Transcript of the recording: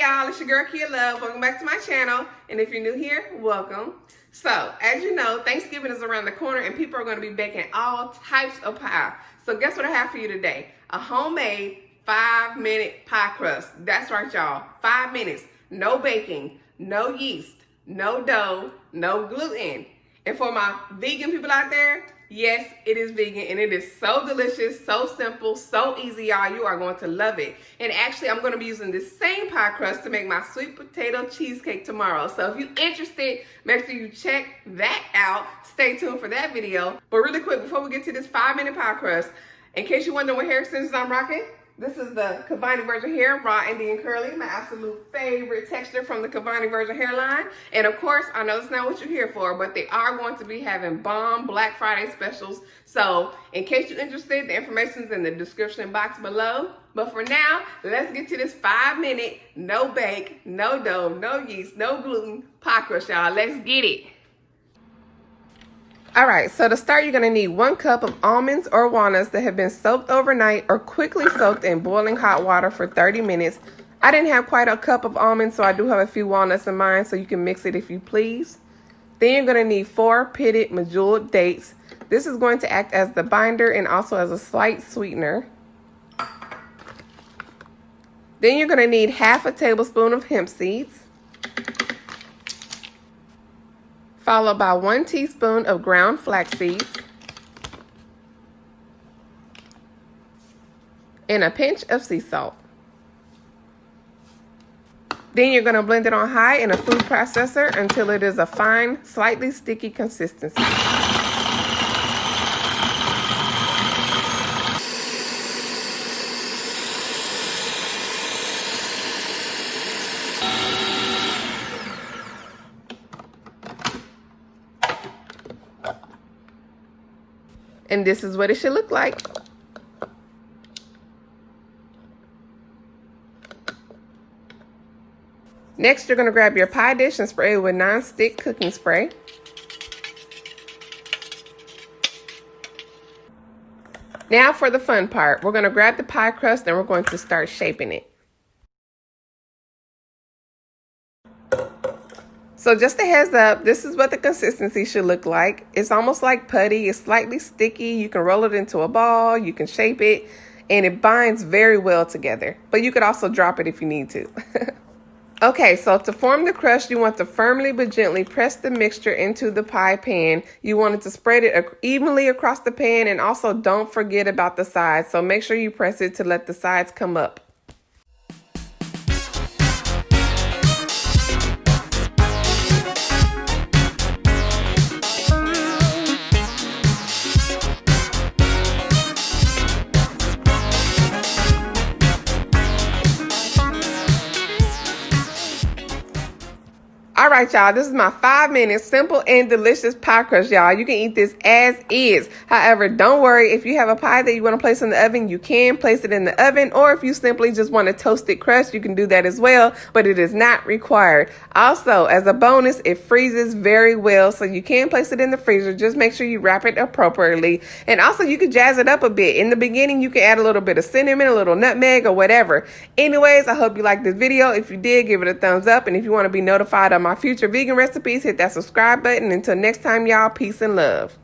y'all, it's your girl Kia Love. Welcome back to my channel, and if you're new here, welcome. So as you know, Thanksgiving is around the corner and people are going to be baking all types of pie. So guess what I have for you today? A homemade 5-minute pie crust. That's right, y'all, 5 minutes. No baking, no yeast, no dough, no gluten. And for my vegan people out there, yes, it is vegan and it is so delicious, so simple, so easy, y'all. You are going to love it. And actually, I'm going to be using this same pie crust to make my sweet potato cheesecake tomorrow. So if you're interested, make sure you check that out. Stay tuned for that video. But really quick, before we get to this 5-minute pie crust, in case you're wondering what hair extensions I'm rocking, this is the Cavani Virgin Hair, Raw Indian Curly, my absolute favorite texture from the Cavani Virgin hairline. And of course, I know it's not what you're here for, but they are going to be having bomb Black Friday specials. So in case you're interested, the information's in the description box below. But for now, let's get to this 5-minute, no bake, no dough, no yeast, no gluten pie crust, y'all. Let's get it. All right, so to start, you're gonna need 1 cup of almonds or walnuts that have been soaked overnight or quickly soaked in boiling hot water for 30 minutes. I didn't have quite a cup of almonds, so I do have a few walnuts in mine, so you can mix it if you please. Then you're gonna need 4 pitted medjool dates. This is going to act as the binder and also as a slight sweetener. Then you're gonna need half a tablespoon of hemp seeds, followed by 1 teaspoon of ground flax seeds, and a pinch of sea salt. Then you're going to blend it on high in a food processor until it is a fine, slightly sticky consistency. And this is what it should look like. Next, you're going to grab your pie dish and spray it with non-stick cooking spray. Now for the fun part. We're going to grab the pie crust and we're going to start shaping it. So just a heads up, this is what the consistency should look like. It's almost like putty. It's slightly sticky. You can roll it into a ball. You can shape it, and it binds very well together. But you could also drop it if you need to. Okay, so to form the crust, you want to firmly but gently press the mixture into the pie pan. You want it to spread it evenly across the pan, and also don't forget about the sides. So make sure you press it to let the sides come up. All right, y'all, this is my 5-minute simple and delicious pie crust, y'all. You can eat this as is. However, don't worry. If you have a pie that you want to place in the oven, you can place it in the oven. Or if you simply just want a toasted crust, you can do that as well, but it is not required. Also, as a bonus, it freezes very well, so you can place it in the freezer. Just make sure you wrap it appropriately. And also, you can jazz it up a bit. In the beginning, you can add a little bit of cinnamon, a little nutmeg, or whatever. Anyways, I hope you liked this video. If you did, give it a thumbs up. And if you want to be notified of my future vegan recipes, hit that subscribe button. Until next time, y'all, peace and love.